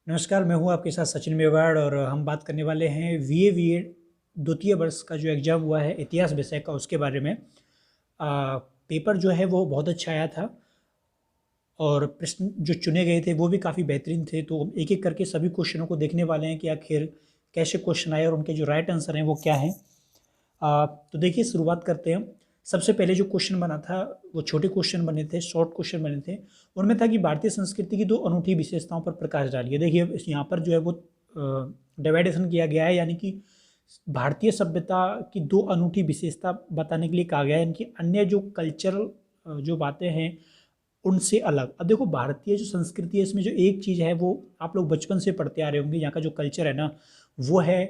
नमस्कार, मैं हूँ आपके साथ सचिन मेवाड़ और हम बात करने वाले हैं बीए द्वितीय वर्ष का जो एग्ज़ाम हुआ है इतिहास विषय का उसके बारे में। पेपर जो है वो बहुत अच्छा आया था और प्रश्न जो चुने गए थे वो भी काफ़ी बेहतरीन थे। तो एक-एक करके सभी क्वेश्चनों को देखने वाले हैं कि आखिर कैसे क्वेश्चन आए और उनके जो राइट आंसर हैं वो क्या हैं। तो देखिए शुरुआत करते हैं। सबसे पहले जो क्वेश्चन बना था वो छोटे क्वेश्चन बने थे, शॉर्ट क्वेश्चन बने थे। उनमें था कि भारतीय संस्कृति की 2 अनूठी विशेषताओं पर प्रकाश डालिए। देखिए इस यहाँ पर जो है वो डिवाइडेशन किया गया है, यानी कि भारतीय सभ्यता की 2 अनूठी विशेषता बताने के लिए कहा गया है, इनकी अन्य जो कल्चरल जो बातें हैं उनसे अलग। अब देखो भारतीय जो संस्कृति है इसमें जो एक चीज़ है वो आप लोग बचपन से पढ़ते आ रहे होंगे, यहाँ का जो कल्चर है ना वो है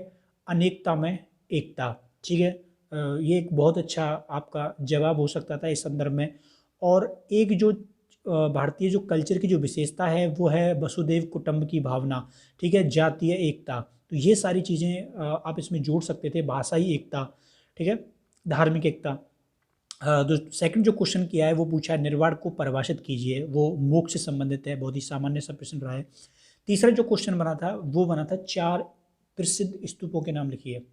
अनेकता में एकता। ठीक है। ये एक बहुत अच्छा आपका जवाब हो सकता था इस संदर्भ में। और एक जो भारतीय जो कल्चर की जो विशेषता है वो है वसुधैव कुटुंब की भावना। ठीक है, जातीय एकता। तो ये सारी चीज़ें आप इसमें जोड़ सकते थे, भाषाई एकता। ठीक है, धार्मिक एकता। जो सेकंड जो क्वेश्चन किया है वो पूछा है निर्वाण को परिभाषित कीजिए, वो मोक्ष से संबंधित है, बहुत ही सामान्य सा प्रश्न रहा है। तीसरा जो क्वेश्चन बना था वो बना था 4 प्रसिद्ध स्तूपों के नाम लिखिए।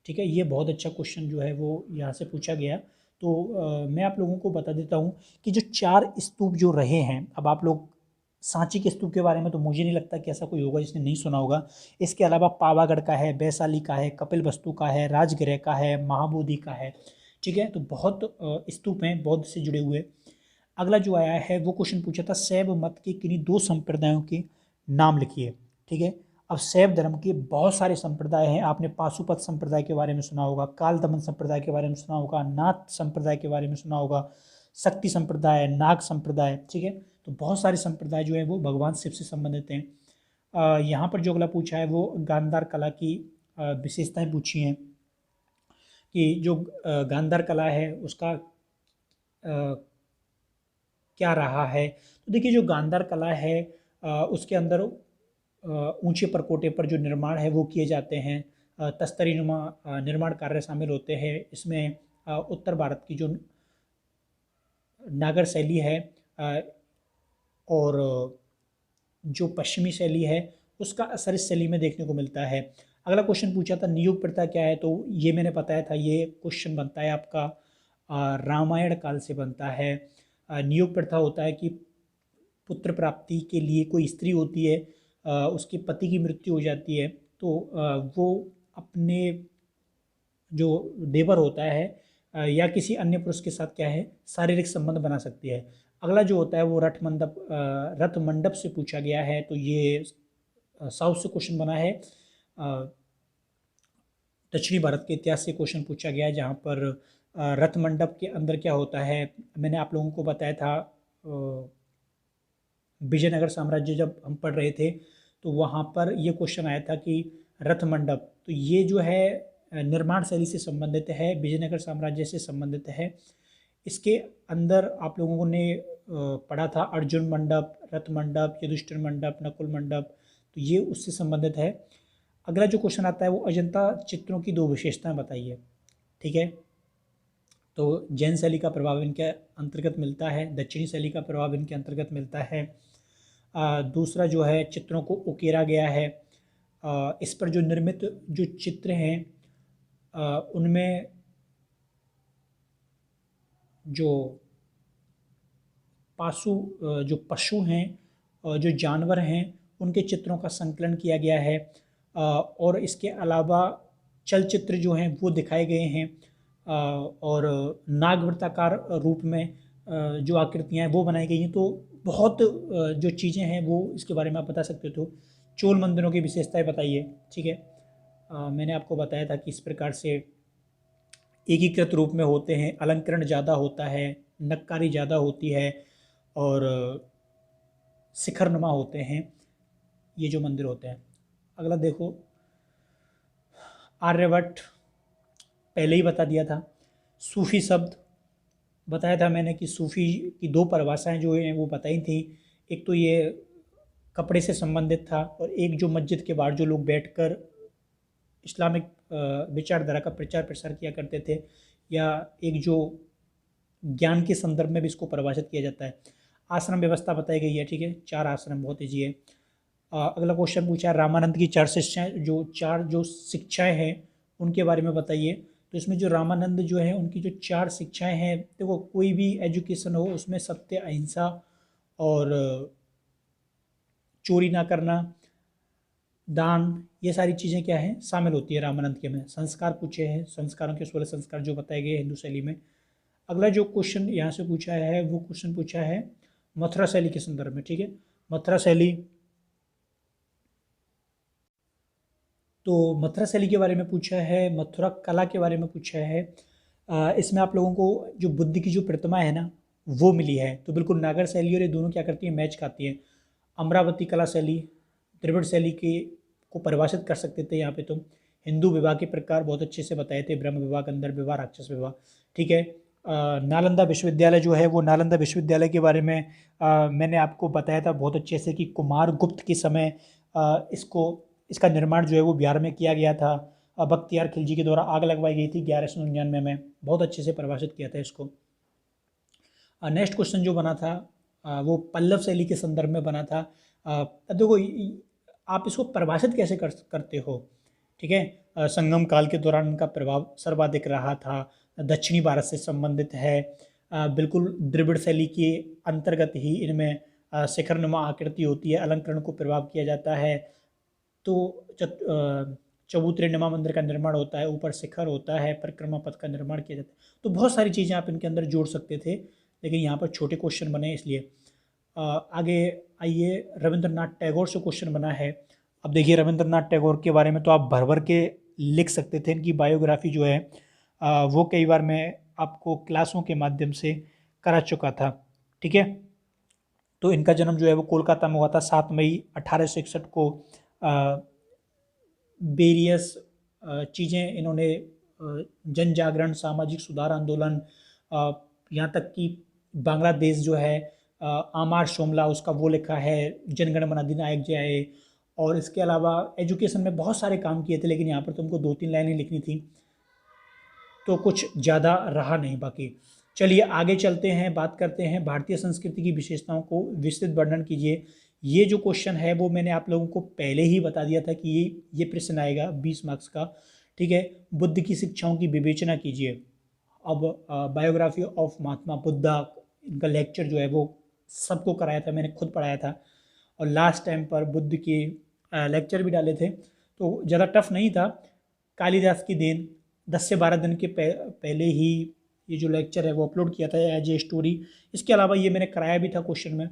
ठीक है, ये बहुत अच्छा क्वेश्चन जो है वो यहाँ से पूछा गया। तो मैं आप लोगों को बता देता हूँ कि जो 4 स्तूप जो रहे हैं, अब आप लोग सांची के स्तूप के बारे में तो मुझे नहीं लगता कि ऐसा कोई होगा जिसने नहीं सुना होगा। इसके अलावा पावागढ़ का है, वैशाली का है, कपिलवस्तु का है, राजगृह का है, महाबोधि का है। ठीक है, तो बहुत स्तूप हैं बौद्ध से जुड़े हुए। अगला जो आया है वो क्वेश्चन पूछा था शैव मत के किन्हीं 2 संप्रदायों के नाम लिखिए। ठीक है, अब शैव धर्म के बहुत सारे संप्रदाय हैं। आपने पाशुपत संप्रदाय के बारे में सुना होगा, काल दमन संप्रदाय के बारे में सुना होगा, नाथ संप्रदाय के बारे में सुना होगा, शक्ति संप्रदाय, नाग संप्रदाय। ठीक है, तो बहुत सारे संप्रदाय जो है वो भगवान शिव से संबंधित हैं। यहाँ पर जो अगला पूछा है वो गांधार कला की विशेषताएं पूछी हैं कि जो गांधार कला है उसका क्या रहा है। तो देखिए जो गांधार कला है उसके अंदर ऊंचे परकोटे पर जो निर्माण है वो किए जाते हैं। तस्तरीनुमा निर्माण कार्य शामिल होते हैं इसमें। उत्तर भारत की जो नागर शैली है और जो पश्चिमी शैली है उसका असर इस शैली में देखने को मिलता है। अगला क्वेश्चन पूछा था नियोग प्रथा क्या है, तो ये मैंने बताया था। ये क्वेश्चन बनता है आपका रामायण काल से बनता है। नियोग प्रथा होता है कि पुत्र प्राप्ति के लिए कोई स्त्री होती है, उसके पति की मृत्यु हो जाती है तो वो अपने जो देवर होता है या किसी अन्य पुरुष के साथ क्या है शारीरिक संबंध बना सकती है। अगला जो होता है वो रथ मंडप से पूछा गया है। तो ये साउथ से क्वेश्चन बना है। दक्षिणी भारत के इतिहास से क्वेश्चन पूछा गया है जहाँ पर रथ मंडप के अंदर क्या होता है। मैंने आप लोगों को बताया था विजयनगर साम्राज्य जब हम पढ़ रहे थे तो वहाँ पर ये क्वेश्चन आया था कि रथ मंडप, तो ये जो है निर्माण शैली से संबंधित है, विजयनगर साम्राज्य से संबंधित है। इसके अंदर आप लोगों ने पढ़ा था अर्जुन मंडप, रथ मंडप, युधिष्ठिर मंडप, नकुल मंडप, तो ये उससे संबंधित है। अगला जो क्वेश्चन आता है वो अजंता चित्रों की 2 विशेषताएं बताइए। ठीक है, तो जैन शैली का प्रभाव इनके अंतर्गत मिलता है, दक्षिणी शैली का प्रभाव इनके अंतर्गत मिलता है। दूसरा जो है चित्रों को उकेरा गया है। इस पर जो निर्मित जो चित्र हैं उनमें जो जो पशु हैं जो जानवर हैं उनके चित्रों का संकलन किया गया है। और इसके अलावा चलचित्र जो हैं वो दिखाए गए हैं और नागवृत्ताकार रूप में जो आकृतियाँ हैं वो बनाई गई हैं। तो बहुत जो चीज़ें हैं वो इसके बारे में आप बता सकते हो। तो चोल मंदिरों की विशेषताएं बताइए। ठीक है, मैंने आपको बताया था कि इस प्रकार से एकीकृत रूप में होते हैं, अलंकरण ज़्यादा होता है, नक्कारी ज़्यादा होती है और शिखरनुमा होते हैं ये जो मंदिर होते हैं। अगला देखो आर्यभट्ट, पहले ही बता दिया था। सूफी शब्द बताया था मैंने कि सूफी की 2 परिभाषाएं जो हैं वो बताई थी। एक तो ये कपड़े से संबंधित था और एक जो मस्जिद के बाहर जो लोग बैठकर इस्लामिक विचारधारा का प्रचार प्रसार किया करते थे, या एक जो ज्ञान के संदर्भ में भी इसको परिभाषित किया जाता है। आश्रम व्यवस्था बताई गई है। ठीक है, 4 आश्रम बहुत ईजी है। अगला क्वेश्चन पूछा है रामानंद की चार शिक्षाएं, जो शिक्षाएं हैं उनके बारे में बताइए। तो इसमें जो रामानंद जो है उनकी जो चार शिक्षाएं हैं, देखो कोई भी एजुकेशन हो उसमें सत्य, अहिंसा और चोरी ना करना, दान, ये सारी चीज़ें क्या हैं, शामिल होती है रामानंद के में। संस्कार पूछे हैं, संस्कारों के 16 संस्कार जो बताए गए हिंदू शैली में। अगला जो क्वेश्चन यहाँ से पूछा है वो क्वेश्चन पूछा है मथुरा शैली के संदर्भ में। ठीक है, मथुरा शैली, तो मथुरा शैली के बारे में पूछा है, मथुरा कला के बारे में पूछा है। इसमें आप लोगों को जो बुद्ध की जो प्रतिमा है ना वो मिली है, तो बिल्कुल नागर शैली और ये दोनों क्या करती है, मैच खाती है। अमरावती कला शैली, द्रविड़ शैली के को परिभाषित कर सकते थे यहाँ पे तुम। हिंदू विवाह के प्रकार बहुत अच्छे से बताए थे, ब्रह्म विवाह, गंधर्व विवाह, राक्षस विवाह। ठीक है, नालंदा विश्वविद्यालय जो है वो, नालंदा विश्वविद्यालय के बारे में मैंने आपको बताया था बहुत अच्छे से कि कुमार गुप्त के समय इसका निर्माण जो है वो बिहार में किया गया था। बख्तियार खिलजी के द्वारा आग लगवाई गई थी 1199 में। बहुत अच्छे से परिभाषित किया था इसको। नेक्स्ट क्वेश्चन जो बना था वो पल्लव शैली के संदर्भ में बना था। अब देखो आप इसको परिभाषित कैसे करते हो। ठीक है, संगम काल के दौरान इनका प्रभाव सर्वाधिक रहा था, दक्षिणी भारत से संबंधित है, बिल्कुल द्रविड़ शैली के अंतर्गत ही इनमें शिखरनुमा आकृति होती है, अलंकरण को प्रभाव किया जाता है, तो चबूतरे नुमा मंदिर का निर्माण होता है, ऊपर शिखर होता है, परिक्रमा पथ का निर्माण किया जाता है। तो बहुत सारी चीज़ें आप इनके अंदर जोड़ सकते थे, लेकिन यहाँ पर छोटे क्वेश्चन बने इसलिए। आगे आइए, रविंद्रनाथ टैगोर से क्वेश्चन बना है। अब देखिए रविंद्रनाथ टैगोर के बारे में तो आप भर भर के लिख सकते थे, इनकी बायोग्राफी जो है वो कई बार मैं आपको क्लासों के माध्यम से करा चुका था। ठीक है, तो इनका जन्म जो है वो कोलकाता में हुआ था 7 मई 1861 को। वेरियस चीज़ें इन्होंने जन जागरण, सामाजिक सुधार आंदोलन, यहाँ तक कि बांग्लादेश जो है आमार शोमला उसका वो लिखा है, जनगण मन अधिनायक जय। और इसके अलावा एजुकेशन में बहुत सारे काम किए थे, लेकिन यहाँ पर तुमको 2-3 लाइनें लिखनी थी तो कुछ ज़्यादा रहा नहीं बाकी। चलिए आगे चलते हैं, बात करते हैं भारतीय संस्कृति की विशेषताओं को विस्तृत वर्णन कीजिए। ये जो क्वेश्चन है वो मैंने आप लोगों को पहले ही बता दिया था कि ये प्रश्न आएगा 20 मार्क्स का। ठीक है, बुद्ध की शिक्षाओं की विवेचना कीजिए। अब बायोग्राफी ऑफ महात्मा बुद्धा, इनका लेक्चर जो है वो सबको कराया था, मैंने खुद पढ़ाया था, और लास्ट टाइम पर बुद्ध के लेक्चर भी डाले थे, तो ज़्यादा टफ नहीं था। कालिदास की देन, 10 से 12 दिन के पहले ही ये जो लेक्चर है वो अपलोड किया था एज ए स्टोरी। इसके अलावा ये मैंने कराया भी था क्वेश्चन में।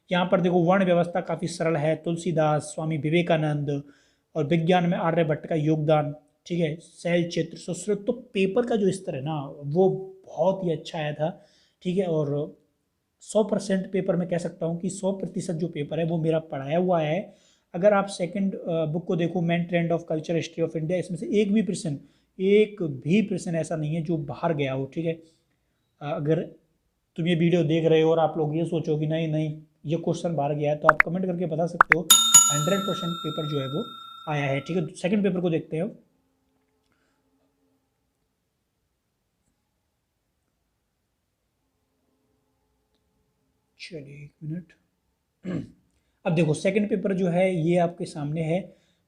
यहाँ पर देखो वर्ण व्यवस्था काफ़ी सरल है, तुलसीदास, स्वामी विवेकानंद, और विज्ञान में आर्यभट्ट का योगदान। ठीक है, शैल चित्र, सुश्रुत, तो पेपर का जो स्तर है ना वो बहुत ही अच्छा आया था। ठीक है, और 100% पेपर में कह सकता हूँ कि 100% जो पेपर है वो मेरा पढ़ाया हुआ है। अगर आप सेकंड बुक को देखो, main trend of culture history of India, इसमें से एक भी प्रश्न ऐसा नहीं है जो बाहर गया हो। ठीक है, अगर तुम ये वीडियो देख रहे हो और आप लोग ये सोचो कि नहीं नहीं ये क्वेश्चन बाहर गया है, तो आप कमेंट करके बता सकते हो। 100% पेपर जो है वो आया है। ठीक है, सेकंड पेपर को देखते हो। चलिए 1 मिनट। अब देखो सेकंड पेपर जो है ये आपके सामने है।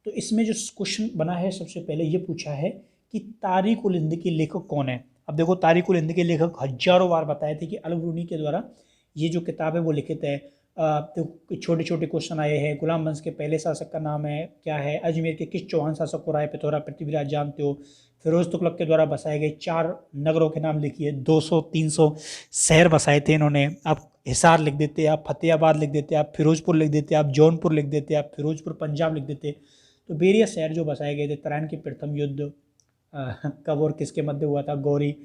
तो इसमें जो क्वेश्चन बना है सबसे पहले ये पूछा है कि तारिक उल हिंद के लेखक कौन है। अब देखो तारिक उल हिंद के लेखक हजारों बार बताए थे कि अल रूनी के द्वारा ये जो किताब है वो लिखित है। तो छोटे छोटे क्वेश्चन आए हैं। गुलाम वंश के पहले शासक का नाम है क्या है, अजमेर के किस चौहान शासक को राय पिथौरा पृथ्वीराज जानते हो, फिरोज तुगलक के द्वारा बसाए गए 4 नगरों के नाम लिखिए। 200-300 शहर बसाए थे इन्होंने। आप हिसार लिख देते, आप फतेहाबाद लिख देते, आप फिरोजपुर लिख देते, आप जौनपुर लिख देते, आप फिरोजपुर पंजाब लिख देते। तो वेरियस शहर जो बसाए गए थे। तराइन के प्रथम युद्ध कब और किसके मध्य हुआ था, गौरी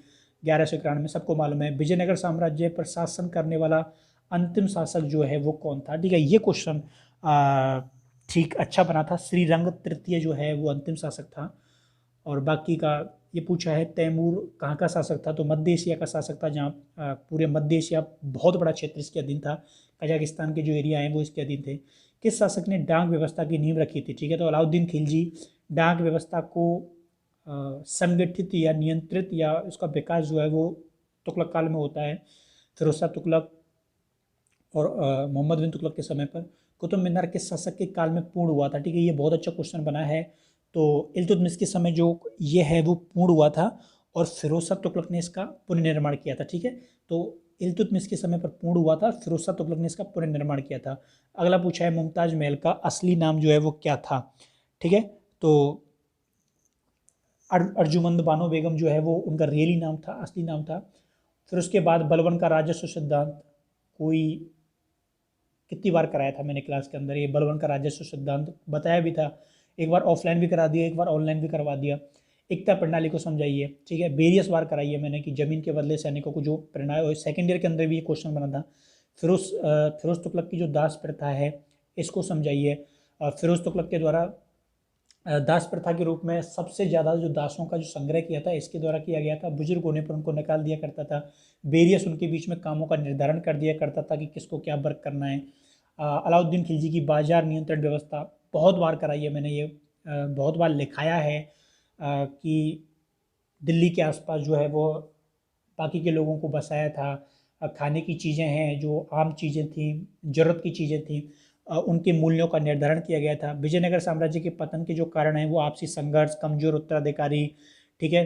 1191 में, सबको मालूम है। विजयनगर साम्राज्य पर शासन करने वाला अंतिम शासक जो है वो कौन था। ठीक है, ये क्वेश्चन ठीक अच्छा बना था। श्रीरंग तृतीय जो है वो अंतिम शासक था। और बाकी का ये पूछा है तैमूर कहाँ का शासक था, तो मध्य एशिया का शासक था, जहाँ पूरे मध्य एशिया बहुत बड़ा क्षेत्र इसके अधीन था। कजाकिस्तान के जो एरिया हैं वो इसके अधीन थे। किस शासक ने डाक व्यवस्था की नींव रखी थी। ठीक है, तो अलाउद्दीन खिलजी। डाक व्यवस्था को संगठित या नियंत्रित या उसका विकास जो है वो तुगलक काल में होता है, फिरोज शाह तुगलक और मोहम्मद बिन तुगलक के समय पर। कुतुब मीनार किस शासक के काल में पूर्ण हुआ था? ठीक है, ये बहुत अच्छा क्वेश्चन बना है। तो इल्तुतमिश के समय जो ये है वो पूर्ण हुआ था और फिरोज शाह तुगलक ने इसका पुनर्निर्माण किया था। ठीक है, तो इल्तुतमिश के समय पर पूर्ण हुआ था, फिरोज शाह तुगलक ने इसका पुनर्निर्माण किया था। अगला पूछा है मुमताज महल का असली नाम जो है वो क्या था? ठीक है, तो अर्जुमंद बानो बेगम जो है वो उनका रियली नाम था, असली नाम था। फिर उसके बाद बलबन का राजस्व सिद्धांत कोई कितनी बार कराया था मैंने क्लास के अंदर? ये बलबन का राजस्व सिद्धांत बताया भी था, एक बार ऑफलाइन भी करा दिया, एक बार ऑनलाइन भी करवा दिया। एकता प्रणाली को समझाइए, ठीक है, वेरियस बार कराई है मैंने कि जमीन के बदले सैनिकों को जो प्रणाली, सेकेंड ईयर के अंदर भी ये क्वेश्चन बना था। फिरोज तुगलक की जो दास प्रथा है इसको समझाइए। फिरोज तुगलक के द्वारा दास प्रथा के रूप में सबसे ज़्यादा जो दासों का जो संग्रह किया था इसके द्वारा किया गया था। बुजुर्ग होने पर उनको निकाल दिया करता था, वेरियस उनके बीच में कामों का निर्धारण कर दिया करता था कि किसको क्या वर्क करना है। अलाउद्दीन खिलजी की बाजार नियंत्रण व्यवस्था बहुत बार कराई है मैंने, ये बहुत बार लिखाया है कि दिल्ली के आसपास जो है वो बाकी के लोगों को बसाया था। खाने की चीज़ें हैं जो आम चीज़ें थी, ज़रूरत की चीज़ें थी, उनके मूल्यों का निर्धारण किया गया था। विजयनगर साम्राज्य के पतन के जो कारण हैं वो आपसी संघर्ष, कमजोर उत्तराधिकारी, ठीक है,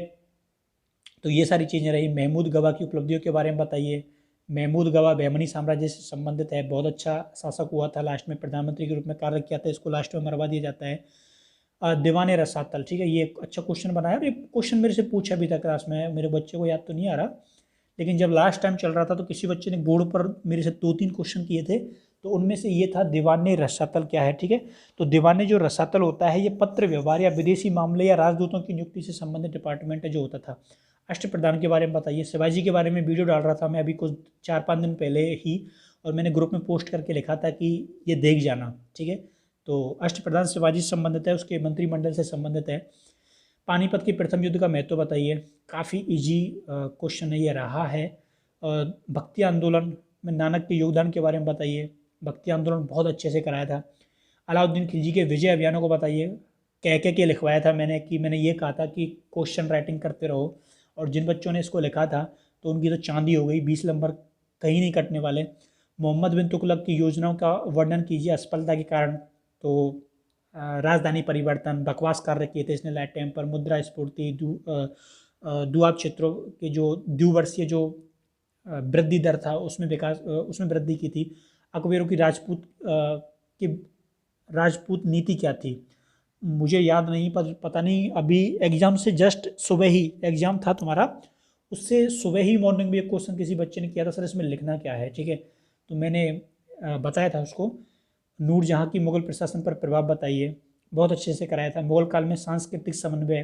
तो ये सारी चीज़ें रही। महमूद गवा की उपलब्धियों के बारे में बताइए। महमूद गवा बहमनी साम्राज्य से संबंधित है, बहुत अच्छा शासक हुआ था, लास्ट में प्रधानमंत्री के रूप में कार्य किया था, इसको लास्ट में मरवा दिया जाता है। दीवाने रसातल, ठीक है, ये एक अच्छा क्वेश्चन बना है और ये क्वेश्चन मेरे से पूछा भी था क्लास में, मेरे बच्चे को याद तो नहीं आ रहा, लेकिन जब लास्ट टाइम चल रहा था तो किसी बच्चे ने बोर्ड पर मेरे से 2-3 क्वेश्चन किए थे, तो उनमें से ये था दीवाने रसातल क्या है? ठीक है, तो दीवाने जो रसातल होता है ये पत्र व्यवहार या विदेशी मामले या राजदूतों की नियुक्ति से संबंधित डिपार्टमेंट है जो होता था। अष्टप्रधान के बारे में बताइए। शिवाजी के बारे में वीडियो डाल रहा था मैं अभी कुछ 4-5 दिन पहले ही, और मैंने ग्रुप में पोस्ट करके लिखा था कि ये देख जाना, ठीक है। तो अष्टप्रधान शिवाजी से संबंधित है, उसके मंत्रिमंडल से संबंधित है। पानीपत के प्रथम युद्ध का महत्व बताइए, काफ़ी इजी क्वेश्चन है ये रहा है। भक्ति आंदोलन में नानक के योगदान के बारे में बताइए, भक्ति आंदोलन बहुत अच्छे से कराया था। अलाउद्दीन खिलजी के विजय अभियानों को बताइए, कह के लिखवाया था मैंने कि मैंने ये कहा था कि क्वेश्चन राइटिंग करते रहो, और जिन बच्चों ने इसको लिखा था तो उनकी तो चांदी हो गई, 20 नंबर कहीं नहीं कटने वाले। मोहम्मद बिन तुगलक की योजनाओं का वर्णन कीजिए असफलता के कारण, तो राजधानी परिवर्तन, बकवास कार्य किए थे इसने लाइट टाइम पर, मुद्रा स्फूर्ति, दुआब क्षेत्रों के जो द्विवर्षीय जो वृद्धि दर था उसमें विकास, उसमें वृद्धि की थी। अकबरों की राजपूत नीति क्या थी? मुझे याद नहीं, पर पता नहीं, अभी एग्ज़ाम से जस्ट सुबह ही एग्ज़ाम था तुम्हारा, उससे सुबह ही मॉर्निंग में एक क्वेश्चन किसी बच्चे ने किया था, सर इसमें लिखना क्या है? ठीक है, तो मैंने बताया था उसको। नूरजहाँ की मुगल प्रशासन पर प्रभाव बताइए, बहुत अच्छे से कराया था। मुगल काल में सांस्कृतिक समन्वय,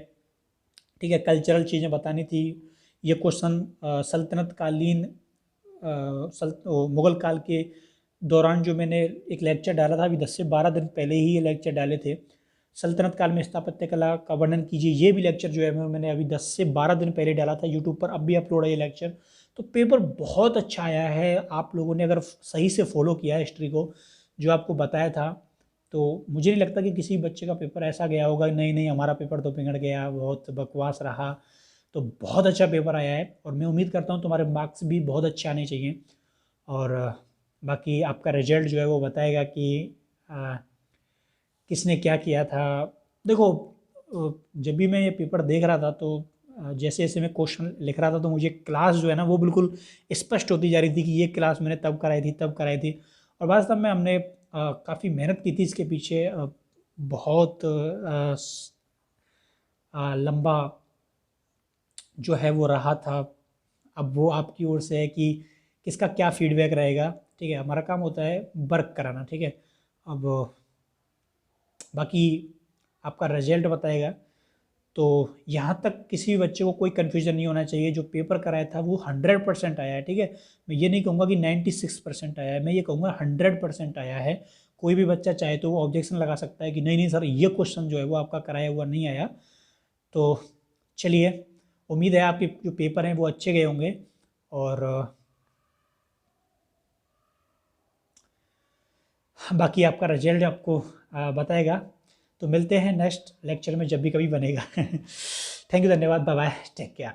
ठीक है, कल्चरल चीज़ें बतानी थी। ये क्वेश्चन सल्तनत कालीन मुगल काल के दौरान जो मैंने एक लेक्चर डाला था, अभी 10 से 12 दिन पहले ही ये लेक्चर डाले थे। सल्तनत काल में स्थापत्य कला का वर्णन कीजिए, ये भी लेक्चर जो है मैंने अभी 10 से 12 दिन पहले डाला था यूट्यूब पर, अब भी अपलोड है ये लेक्चर। तो पेपर बहुत अच्छा आया है, आप लोगों ने अगर सही से फॉलो किया है हिस्ट्री को जो आपको बताया था, तो मुझे नहीं लगता कि किसी बच्चे का पेपर ऐसा गया होगा नहीं नहीं हमारा पेपर तो बिगड़ गया, बहुत बकवास रहा। तो बहुत अच्छा पेपर आया है और मैं उम्मीद करता हूँ तुम्हारे मार्क्स भी बहुत अच्छे आने चाहिए। और बाकी आपका रिजल्ट जो है वो बताएगा कि किसने क्या किया था। देखो, जब भी मैं ये पेपर देख रहा था तो जैसे जैसे मैं क्वेश्चन लिख रहा था तो मुझे क्लास जो है ना वो बिल्कुल स्पष्ट होती जा रही थी कि ये क्लास मैंने तब कराई थी। और वास्तव में हमने काफ़ी मेहनत की थी इसके पीछे, बहुत लंबा जो है वो रहा था। अब वो आपकी ओर से है कि किसका क्या फीडबैक रहेगा, ठीक है, हमारा काम होता है वर्क कराना, ठीक है। अब बाकी आपका रिजल्ट बताएगा, तो यहाँ तक किसी भी बच्चे को कोई कन्फ्यूज़न नहीं होना चाहिए। जो पेपर कराया था वो 100% आया है, ठीक है। मैं ये नहीं कहूँगा कि 96% आया है, मैं ये कहूँगा 100% आया है। कोई भी बच्चा चाहे तो वो ऑब्जेक्शन लगा सकता है कि नहीं नहीं सर ये क्वेश्चन जो है वो आपका कराया हुआ नहीं आया। तो चलिए, उम्मीद है आपके जो पेपर हैं वो अच्छे गए होंगे, और बाकी आपका रिजल्ट आपको बताएगा। तो मिलते हैं नेक्स्ट लेक्चर में जब भी कभी बनेगा। थैंक यू, धन्यवाद, बाय बाय, टेक केयर।